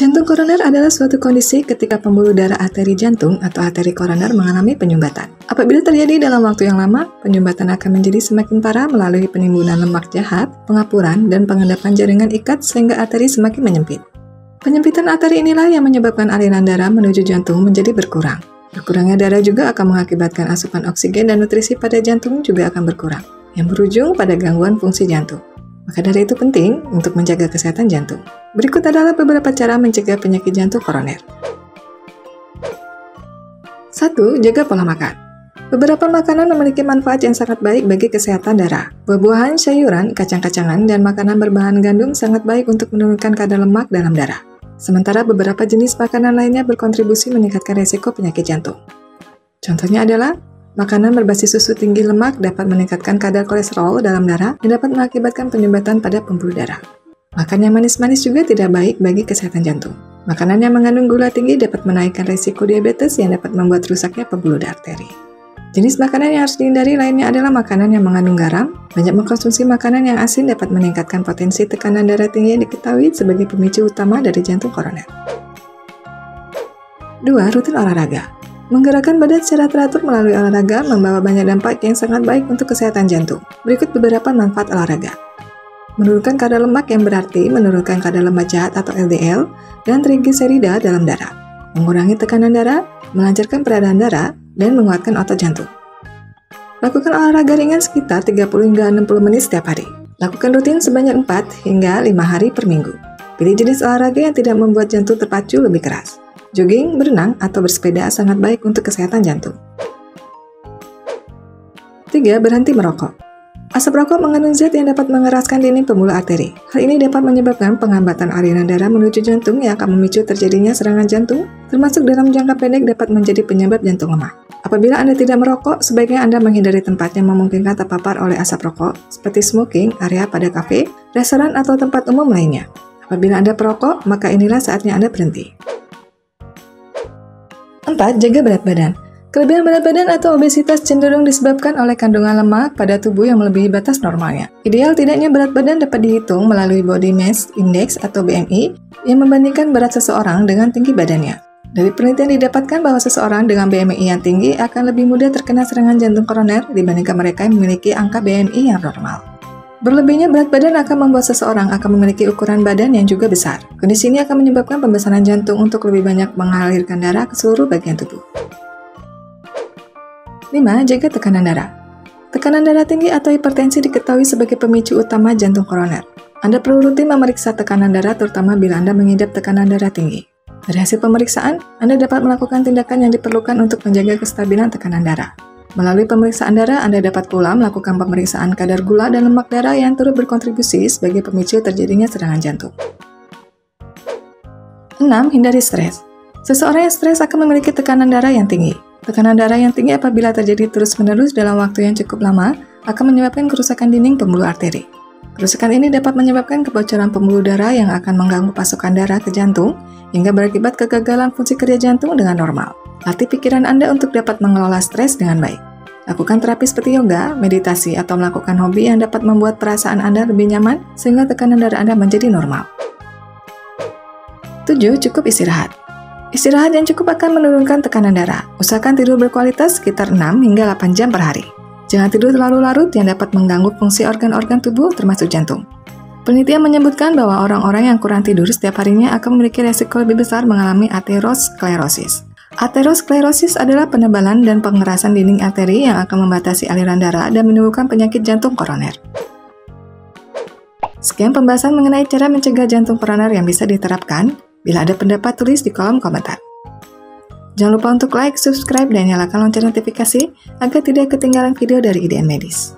Jantung koroner adalah suatu kondisi ketika pembuluh darah arteri jantung atau arteri koroner mengalami penyumbatan. Apabila terjadi dalam waktu yang lama, penyumbatan akan menjadi semakin parah melalui penimbunan lemak jahat, pengapuran, dan pengendapan jaringan ikat sehingga arteri semakin menyempit. Penyempitan arteri inilah yang menyebabkan aliran darah menuju jantung menjadi berkurang. Berkurangnya darah juga akan mengakibatkan asupan oksigen dan nutrisi pada jantung juga akan berkurang, yang berujung pada gangguan fungsi jantung. Maka dari itu penting untuk menjaga kesehatan jantung. Berikut adalah beberapa cara mencegah penyakit jantung koroner. 1. Jaga pola makan. Beberapa makanan memiliki manfaat yang sangat baik bagi kesehatan darah. Buah-buahan, sayuran, kacang-kacangan, dan makanan berbahan gandum sangat baik untuk menurunkan kadar lemak dalam darah. Sementara beberapa jenis makanan lainnya berkontribusi meningkatkan risiko penyakit jantung. Contohnya adalah makanan berbasis susu tinggi lemak dapat meningkatkan kadar kolesterol dalam darah dan dapat mengakibatkan penyumbatan pada pembuluh darah. Makan yang manis-manis juga tidak baik bagi kesehatan jantung. Makanan yang mengandung gula tinggi dapat menaikkan risiko diabetes yang dapat membuat rusaknya pembuluh arteri. Jenis makanan yang harus dihindari lainnya adalah makanan yang mengandung garam. Banyak mengkonsumsi makanan yang asin dapat meningkatkan potensi tekanan darah tinggi yang diketahui sebagai pemicu utama dari jantung koroner. 2. Rutin olahraga. Menggerakkan badan secara teratur melalui olahraga membawa banyak dampak yang sangat baik untuk kesehatan jantung. Berikut beberapa manfaat olahraga. Menurunkan kadar lemak yang berarti menurunkan kadar lemak jahat atau LDL dan trigliserida dalam darah. Mengurangi tekanan darah, melancarkan peredaran darah, dan menguatkan otot jantung. Lakukan olahraga ringan sekitar 30 hingga 60 menit setiap hari. Lakukan rutin sebanyak 4 hingga 5 hari per minggu. Pilih jenis olahraga yang tidak membuat jantung terpacu lebih keras. Jogging, berenang, atau bersepeda sangat baik untuk kesehatan jantung. 3. Berhenti merokok. Asap rokok mengandung zat yang dapat mengeraskan dinding pembuluh arteri. Hal ini dapat menyebabkan penghambatan aliran darah menuju jantung yang akan memicu terjadinya serangan jantung, termasuk dalam jangka pendek dapat menjadi penyebab jantung lemah. Apabila Anda tidak merokok, sebaiknya Anda menghindari tempat yang memungkinkan terpapar oleh asap rokok, seperti smoking, area pada kafe, restoran, atau tempat umum lainnya. Apabila Anda perokok, maka inilah saatnya Anda berhenti. 4. Jaga berat badan. Kelebihan berat badan atau obesitas cenderung disebabkan oleh kandungan lemak pada tubuh yang melebihi batas normalnya. Ideal tidaknya berat badan dapat dihitung melalui Body Mass Index atau BMI yang membandingkan berat seseorang dengan tinggi badannya. Dari penelitian didapatkan bahwa seseorang dengan BMI yang tinggi akan lebih mudah terkena serangan jantung koroner dibandingkan mereka yang memiliki angka BMI yang normal. Berlebihnya berat badan akan membuat seseorang akan memiliki ukuran badan yang juga besar. Kondisi ini akan menyebabkan pembesaran jantung untuk lebih banyak mengalirkan darah ke seluruh bagian tubuh. 5. Jaga tekanan darah. Tekanan darah tinggi atau hipertensi diketahui sebagai pemicu utama jantung koroner. Anda perlu rutin memeriksa tekanan darah terutama bila Anda mengidap tekanan darah tinggi. Dari hasil pemeriksaan, Anda dapat melakukan tindakan yang diperlukan untuk menjaga kestabilan tekanan darah. Melalui pemeriksaan darah, Anda dapat pula melakukan pemeriksaan kadar gula dan lemak darah yang turut berkontribusi sebagai pemicu terjadinya serangan jantung. 6. Hindari stres. Seseorang yang stres akan memiliki tekanan darah yang tinggi. Tekanan darah yang tinggi apabila terjadi terus-menerus dalam waktu yang cukup lama akan menyebabkan kerusakan dinding pembuluh arteri. Kerusakan ini dapat menyebabkan kebocoran pembuluh darah yang akan mengganggu pasokan darah ke jantung hingga berakibat kegagalan fungsi kerja jantung dengan normal. Latih pikiran Anda untuk dapat mengelola stres dengan baik. Lakukan terapi seperti yoga, meditasi, atau melakukan hobi yang dapat membuat perasaan Anda lebih nyaman sehingga tekanan darah Anda menjadi normal. 7. Cukup istirahat. Istirahat yang cukup akan menurunkan tekanan darah. Usahakan tidur berkualitas sekitar 6 hingga 8 jam per hari. Jangan tidur terlalu larut yang dapat mengganggu fungsi organ-organ tubuh termasuk jantung. Penelitian menyebutkan bahwa orang-orang yang kurang tidur setiap harinya akan memiliki resiko lebih besar mengalami aterosklerosis. Aterosklerosis adalah penebalan dan pengerasan dinding arteri yang akan membatasi aliran darah dan menimbulkan penyakit jantung koroner. Sekian pembahasan mengenai cara mencegah jantung koroner yang bisa diterapkan. Bila ada pendapat, tulis di kolom komentar. Jangan lupa untuk like, subscribe, dan nyalakan lonceng notifikasi agar tidak ketinggalan video dari IDN Medis.